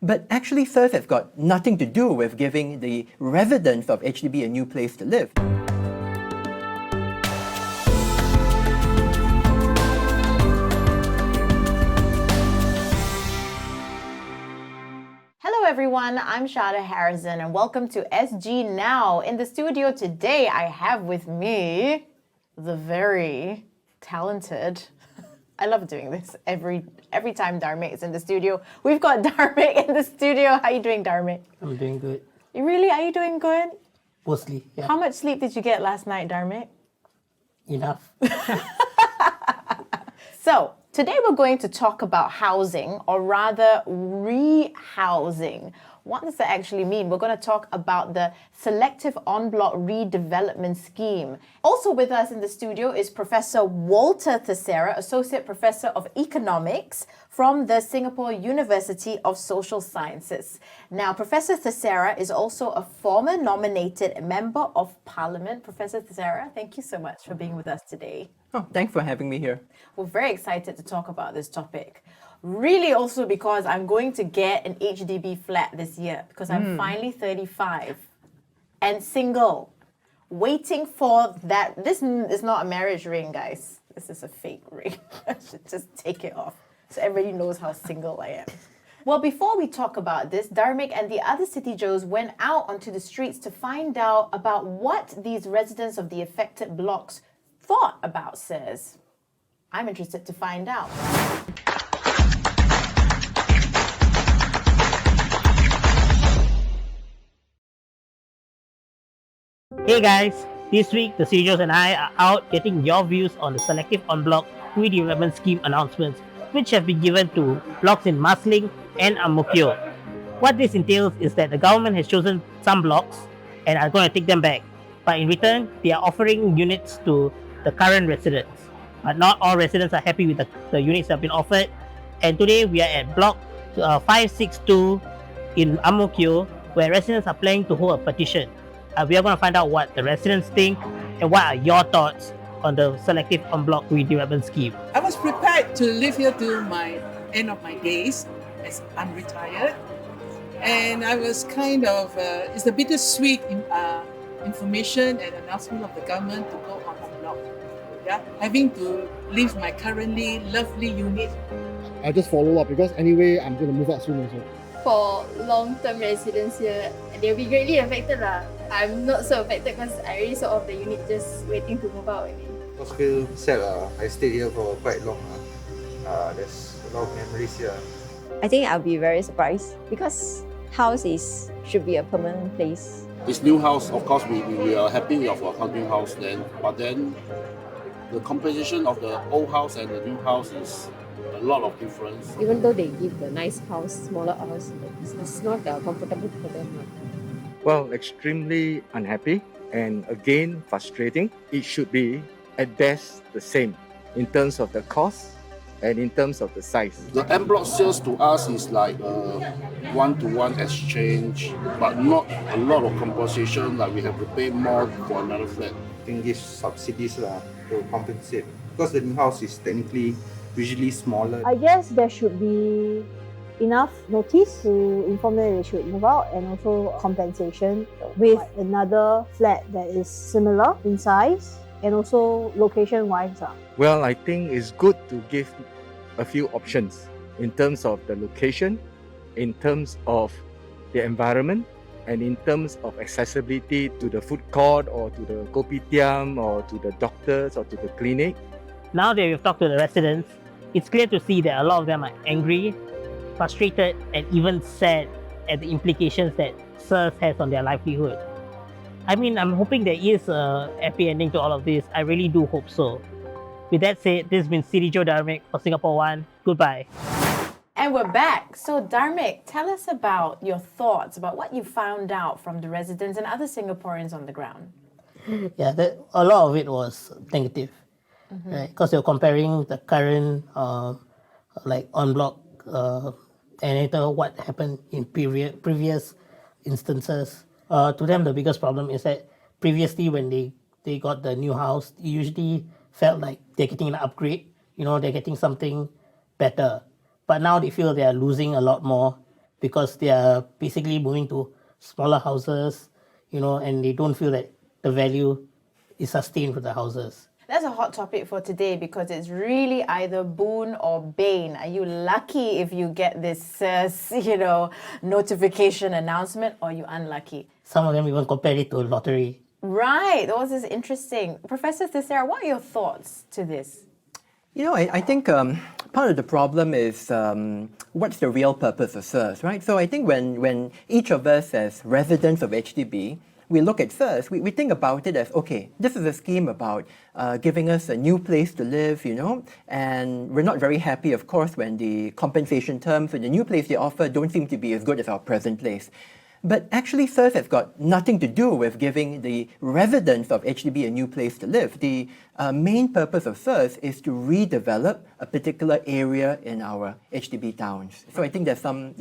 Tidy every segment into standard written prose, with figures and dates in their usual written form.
But actually, SERS have got nothing to do with giving the residents of HDB a new place to live. Hello everyone, I'm Sharda Harrison and welcome to SG Now. In the studio today, I have with me the very talented, I love doing this every time Dharmik is in the studio. We've got Dharmik in the studio. How are you doing, Dharmik? I'm doing good. You really? Are you doing good? Mostly, yeah. How much sleep did you get last night, Dharmik? Enough. So, today we're going to talk about housing, or rather rehousing. What does that actually mean? We're going to talk about the Selective En Bloc Redevelopment Scheme. Also with us in the studio is Professor Walter Theseira, Associate Professor of Economics from the Singapore University of Social Sciences. Now, Professor Theseira is also a former nominated Member of Parliament. Professor Theseira, thank you so much for being with us today. Oh, thanks for having me here. We're very excited to talk about this topic. Really also because I'm going to get an HDB flat this year because I'm finally 35 and single, waiting for that. This is not a marriage ring, guys. This is a fake ring. I should just take it off so everybody knows how single I am. Well, before we talk about this, Dharmik and the other CityJos went out onto the streets to find out about what these residents of the affected blocks thought about SERS. I'm interested to find out. Hey guys, this week the CityJos and I are out getting your views on the Selective En Bloc Redevelopment Scheme announcements, which have been given to blocks in Marsiling and Ang Mo Kio. What this entails is that the government has chosen some blocks and are going to take them back, but in return they are offering units to the current residents. But not all residents are happy with the units that have been offered, and today we are at block 562 in Ang Mo Kio, where residents are planning to hold a petition. We are going to find out what the residents think and what are your thoughts on the Selective En Bloc Redevelopment Scheme. I was prepared to live here till my end of my days as I'm retired, and I was kind of, it's a bittersweet information and announcement of the government to go on en bloc. Yeah, having to leave my currently lovely unit. I just follow up because anyway I'm going to move out soon also. For long-term residents here, they'll be greatly affected lah. I'm not so affected because I already sold off the unit just waiting to move out only. I feel sad. I stayed here for quite long. There's a lot of memories here. I think I'll be very surprised because house should be a permanent place. This new house, of course, we are happy of our current house then, but then the composition of the old house and the new house is a lot of difference. Even though they give the nice house, smaller house, it's not comfortable for them. Well, extremely unhappy and again frustrating. It should be at best the same in terms of the cost and in terms of the size. The en bloc sales to us is like a one-to-one exchange, but not a lot of compensation, like we have to pay more for another flat. I think give subsidies to compensate because the new house is technically usually smaller. I guess there should be enough notice to inform them they should move out, and also compensation with another flat that is similar in size and also location-wise. Well, I think it's good to give a few options in terms of the location, in terms of the environment, and in terms of accessibility to the food court or to the kopitiam or to the doctors or to the clinic. Now that we've talked to the residents, it's clear to see that a lot of them are angry, frustrated, and even sad at the implications that SERS has on their livelihood. I mean, I'm hoping there is a happy ending to all of this. I really do hope so. With that said, this has been CityJo Dharmhik for Singapore One. Goodbye. And we're back. So Dharmik, tell us about your thoughts about what you found out from the residents and other Singaporeans on the ground. Yeah, a lot of it was negative, right? Because you're comparing the current en bloc and what happened in previous instances. To them, the biggest problem is that previously when they got the new house, it usually felt like they're getting an upgrade, they're getting something better. But now they feel they are losing a lot more because they are basically moving to smaller houses, and they don't feel that the value is sustained for the houses. That's a hot topic for today because it's really either Boon or Bane. Are you lucky if you get this SERS, notification announcement, or are you unlucky? Some of them even compare it to a lottery. Right. That was interesting. Professor Theseira, what are your thoughts to this? I think part of the problem is what's the real purpose of SERS, right? So I think when each of us as residents of HDB, we look at SERS, we think about it as, okay, this is a scheme about giving us a new place to live, and we're not very happy, of course, when the compensation terms for the new place they offer don't seem to be as good as our present place. But actually, SERS has got nothing to do with giving the residents of HDB a new place to live. The main purpose of SERS is to redevelop a particular area in our HDB towns. So I think there's some,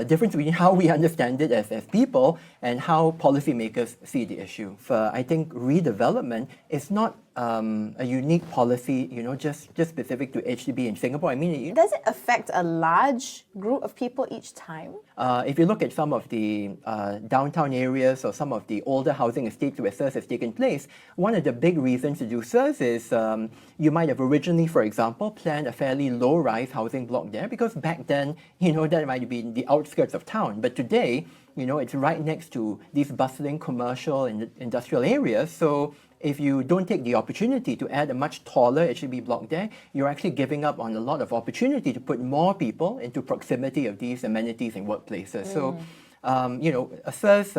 difference between how we understand it as people and how policymakers see the issue. For I think redevelopment is not a unique policy, just specific to HDB in Singapore. I mean, does it affect a large group of people each time? If you look at some of the downtown areas or some of the older housing estates where SERS has taken place, one of the big reasons to do SERS is you might have originally, for example, planned a fairly low-rise housing block there because back then, that might be in the outskirts of town. But today, it's right next to these bustling commercial and industrial areas. So if you don't take the opportunity to add a much taller HDB block there, you're actually giving up on a lot of opportunity to put more people into proximity of these amenities and workplaces. So, a SERS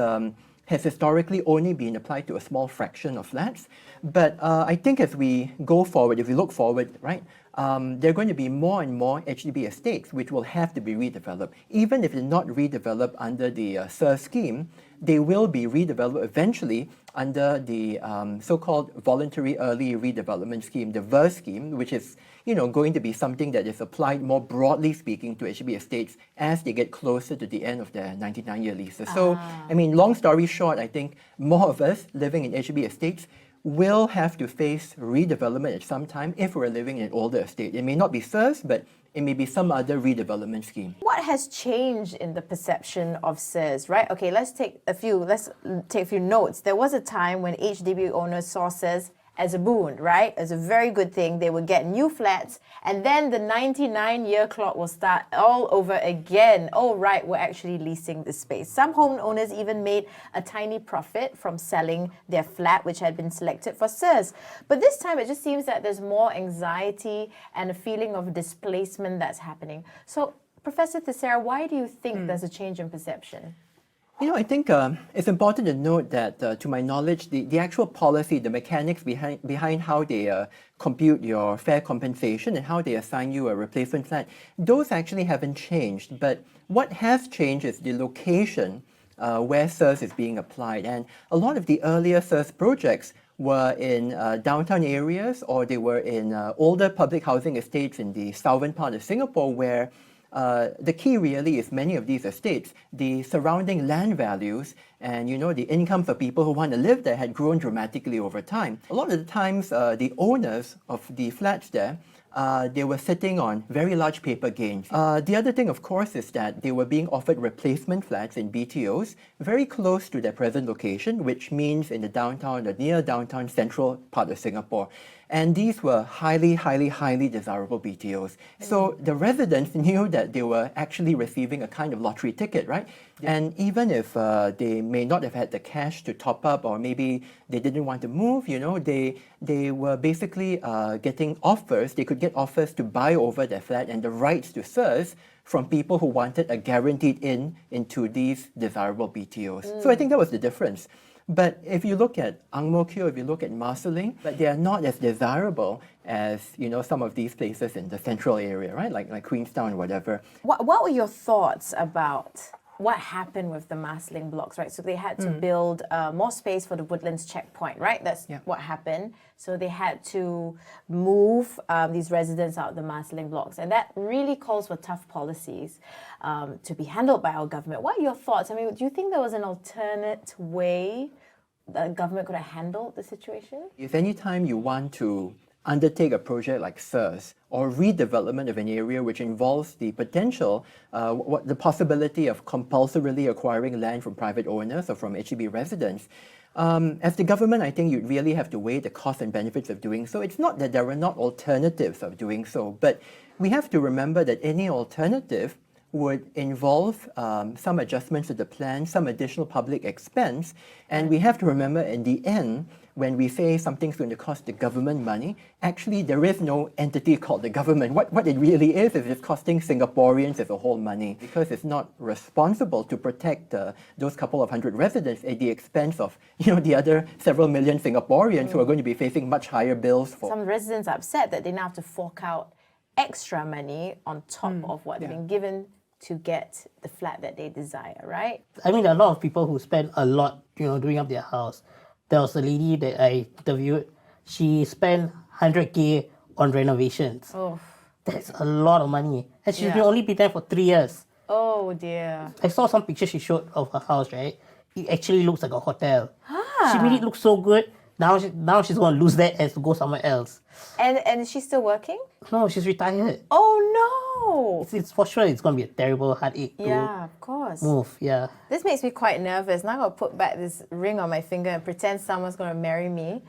has historically only been applied to a small fraction of flats. But I think as we go forward, if we look forward, right, there are going to be more and more HDB estates which will have to be redeveloped. Even if they're not redeveloped under the SERS scheme, they will be redeveloped eventually under the so-called Voluntary Early Redevelopment Scheme, the VERS scheme, which is going to be something that is applied more broadly speaking to HDB estates as they get closer to the end of their 99-year leases. So, long story short, I think more of us living in HDB estates will have to face redevelopment at some time if we're living in an older estate. It may not be SERS, but it may be some other redevelopment scheme. What has changed in the perception of SERS, right? Okay, let's take a few notes. There was a time when HDB owners saw SERS as a boon, right? As a very good thing. They would get new flats, and then the 99-year clock will start all over again. Oh, right, we're actually leasing the space. Some homeowners even made a tiny profit from selling their flat, which had been selected for SERS. But this time, it just seems that there's more anxiety and a feeling of displacement that's happening. So, Professor Theseira, why do you think there's a change in perception? I think it's important to note that, to my knowledge, the actual policy, the mechanics behind how they compute your fair compensation and how they assign you a replacement flat, those actually haven't changed. But what has changed is the location where SERS is being applied. And a lot of the earlier SERS projects were in downtown areas, or they were in older public housing estates in the southern part of Singapore, where the key really is many of these estates, the surrounding land values and the income for people who want to live there had grown dramatically over time. A lot of the times the owners of the flats there, they were sitting on very large paper gains. The other thing, of course, is that they were being offered replacement flats in BTOs very close to their present location, which means in the downtown, the near downtown central part of Singapore. And these were highly, highly, highly desirable BTOs. So the residents knew that they were actually receiving a kind of lottery ticket, right? And even if they may not have had the cash to top up, or maybe they didn't want to move, they were basically getting offers. They could get offers to buy over their flat and the rights to SERS from people who wanted a guaranteed into these desirable BTOs. So I think that was the difference. But if you look at Ang Mo Kio, if you look at Marsiling, but they are not as desirable as some of these places in the central area, right? Like Queenstown or whatever. What were your thoughts about what happened with the Marsiling blocks, right? So they had to build more space for the Woodlands checkpoint, right? That's what happened. So they had to move these residents out of the Marsiling blocks. And that really calls for tough policies to be handled by our government. What are your thoughts? I mean, do you think there was an alternate way the government could have handled the situation? If any time you want to undertake a project like SERS or redevelopment of an area which involves the potential, the possibility of compulsorily acquiring land from private owners or from HDB residents, as the government, I think you'd really have to weigh the costs and benefits of doing so. It's not that there are not alternatives of doing so, but we have to remember that any alternative would involve some adjustments to the plan, some additional public expense, and we have to remember in the end, when we say something's going to cost the government money, actually there is no entity called the government. What it really is it's costing Singaporeans as a whole money, because it's not responsible to protect those couple of hundred residents at the expense of the other several million Singaporeans who are going to be facing much higher bills for. Some residents are upset that they now have to fork out extra money on top of what's been given to get the flat that they desire, right? I mean, there are a lot of people who spend a lot, doing up their house. There was a lady that I interviewed. She spent 100K on renovations. Oh, that's a lot of money, and she's only been there for 3 years. Oh dear. I saw some pictures she showed of her house. Right, it actually looks like a hotel. She made it look so good. Now she's going to lose that and to go somewhere else. And is she still working? No, she's retired. Oh no! It's for sure it's going to be a terrible heartache to of course. move. Yeah. This makes me quite nervous. Now I'm going to put back this ring on my finger and pretend someone's going to marry me.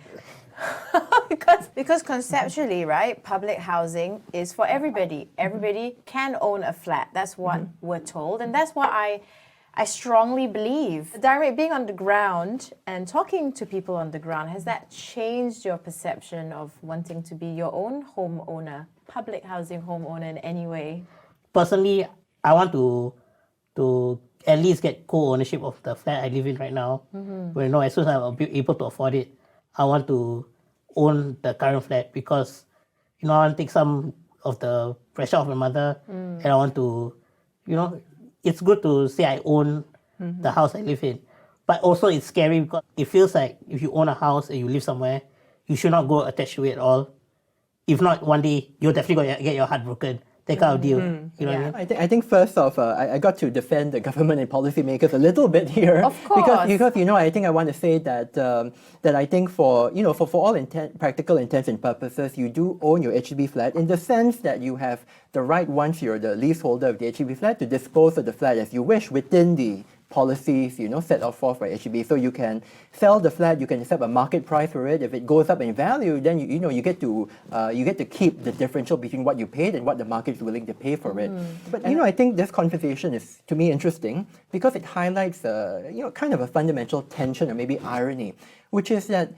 because conceptually, right, public housing is for everybody. Everybody can own a flat. That's what we're told. And that's what I strongly believe. Dharmhik, being on the ground and talking to people on the ground, has that changed your perception of wanting to be your own homeowner, public housing homeowner in any way? Personally, I want to at least get co-ownership of the flat I live in right now. Where as soon as I'm able to afford it, I want to own the current flat because I want to take some of the pressure off my mother, and I want to, it's good to say I own the house I live in. But also it's scary because it feels like if you own a house and you live somewhere, you should not go attached to it at all. If not, one day you're definitely going to get your heart broken. That kind of deal. You know what I mean? I think first off, I got to defend the government and policymakers a little bit here. Of course. Because I think I want to say that that I think for all practical intents and purposes, you do own your HDB flat in the sense that you have the right, once you're the leaseholder of the HDB flat, to dispose of the flat as you wish within the policies, set out forth by HDB. So you can sell the flat, you can accept a market price for it. If it goes up in value, then you get to keep the differential between what you paid and what the market is willing to pay for it. But I think this conversation is, to me, interesting because it highlights kind of a fundamental tension or maybe irony, which is that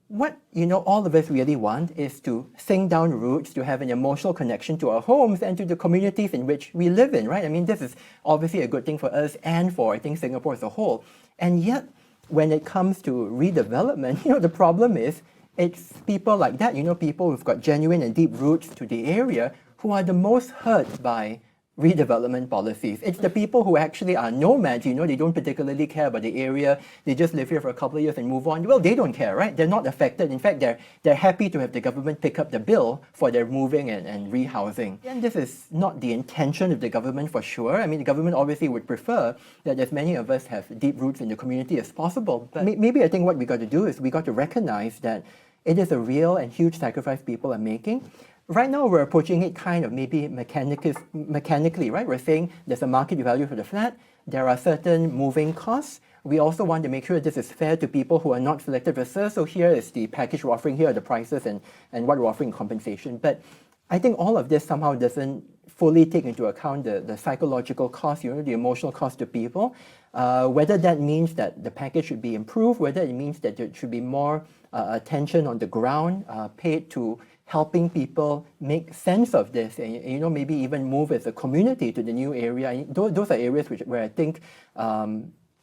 what all of us really want is to sink down roots, to have an emotional connection to our homes and to the communities in which we live in, right? I mean, this is obviously a good thing for us and for, I think, Singapore as a whole. And yet, when it comes to redevelopment, the problem is it's people like that, people who've got genuine and deep roots to the area who are the most hurt by redevelopment policies. It's the people who actually are nomads, they don't particularly care about the area, they just live here for a couple of years and move on. Well, they don't care, right? They're not affected. In fact, they're happy to have the government pick up the bill for their moving and rehousing. And this is not the intention of the government for sure. I mean, the government obviously would prefer that as many of us have deep roots in the community as possible. But maybe I think what we got to do is we got to recognize that it is a real and huge sacrifice people are making. Right now, we're approaching it kind of maybe mechanically, right? We're saying there's a market value for the flat. There are certain moving costs. We also want to make sure this is fair to people who are not selected for SERS. So here is the package we're offering, here are the prices and what we're offering in compensation. But I think all of this somehow doesn't fully take into account the psychological cost, the emotional cost to people. Whether that means that the package should be improved, whether it means that there should be more attention on the ground paid to helping people make sense of this and maybe even move as a community to the new area. Those are areas where I think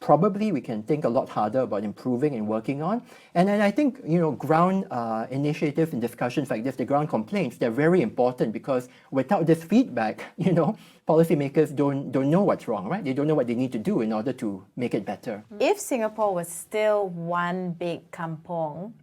probably we can think a lot harder about improving and working on. And then I think ground initiatives and discussions like this, the ground complaints, they're very important because without this feedback, policymakers don't know what's wrong, right? They don't know what they need to do in order to make it better. If Singapore was still one big kampong,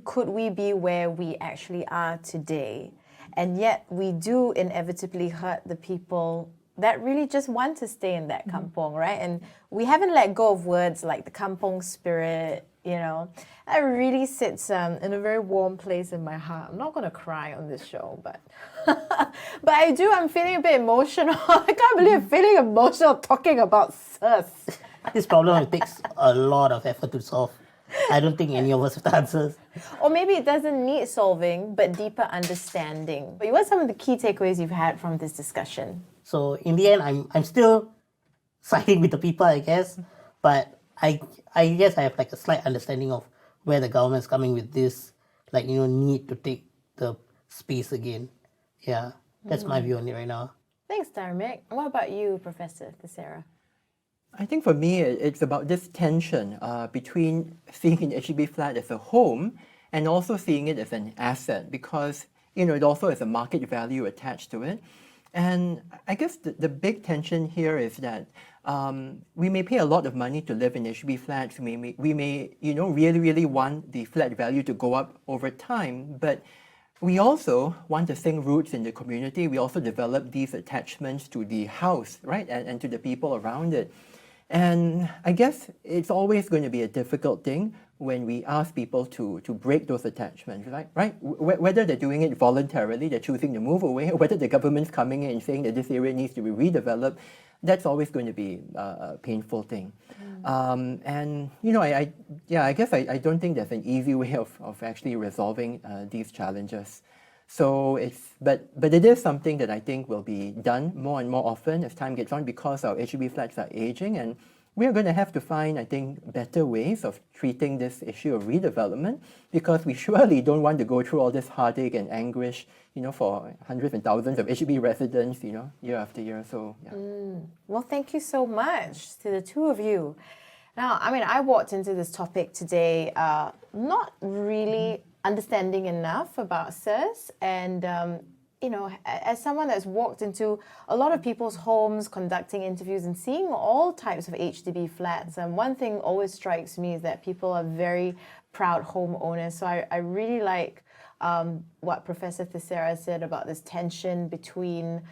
could we be where we actually are today? And yet we do inevitably hurt the people that really just want to stay in that kampong, right? And we haven't let go of words like the kampong spirit, you know. That really sits in a very warm place in my heart. I'm not going to cry on this show, but but I'm feeling a bit emotional. I can't believe I'm feeling emotional talking about SERS. This problem takes a lot of effort to solve. I don't think any of us have the answers. Or maybe it doesn't need solving, but deeper understanding. But what are some of the key takeaways you've had from this discussion? So in the end, I'm still siding with the people, I guess. But I guess I have like a slight understanding of where the government's coming with this, like, you know, need to take the space again. Yeah, that's my view on it right now. Thanks, Dharmik. And what about you, Professor Theseira? I think for me, it's about this tension between seeing an HDB flat as a home and also seeing it as an asset, because, you know, it also has a market value attached to it. And I guess the big tension here is that we may pay a lot of money to live in HDB flats. We may, you know, really want the flat value to go up over time, but we also want to sink roots in the community. We also develop these attachments to the house, right, and to the people around it. And I guess it's always going to be a difficult thing when we ask people to break those attachments, right? Whether they're doing it voluntarily, they're choosing to move away, or whether the government's coming in and saying that this area needs to be redeveloped, that's always going to be a painful thing. And, you know, I guess I don't think there's an easy way of actually resolving these challenges. So but it is something that I think will be done more and more often as time gets on, because our HDB flats are aging, and we're going to have to find, I think, better ways of treating this issue of redevelopment, because we surely don't want to go through all this heartache and anguish, you know, for hundreds and thousands of HDB residents, you know, year after year. So, yeah. Well, thank you so much to the two of you. Now, I mean, I walked into this topic today not really understanding enough about SERS, and you know, as someone that's walked into a lot of people's homes, conducting interviews and seeing all types of HDB flats, and one thing always strikes me is that people are very proud homeowners. So I really like what Professor Theseira said about this tension between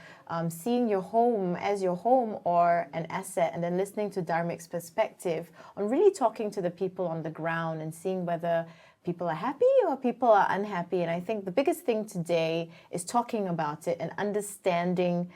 seeing your home as your home or an asset, and then listening to Dharmik's perspective on really talking to the people on the ground and seeing whether people are happy or people are unhappy. And I think the biggest thing today is talking about it and understanding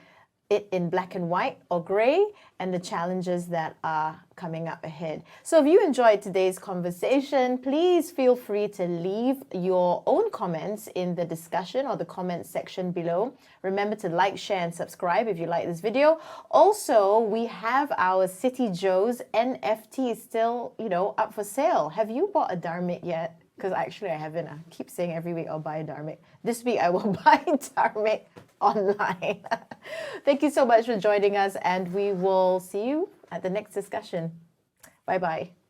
it in black and white or grey, and the challenges that are coming up ahead. So if you enjoyed today's conversation, please feel free to leave your own comments in the discussion or the comments section below. Remember to like, share and subscribe if you like this video. Also, we have our CityJos NFT still, you know, up for sale. Have you bought a Dharmik yet? Because actually I haven't. I keep saying every week I'll buy a Dharmik. This week I will buy Dharmik online. Thank you so much for joining us, and we will see you at the next discussion. Bye-bye.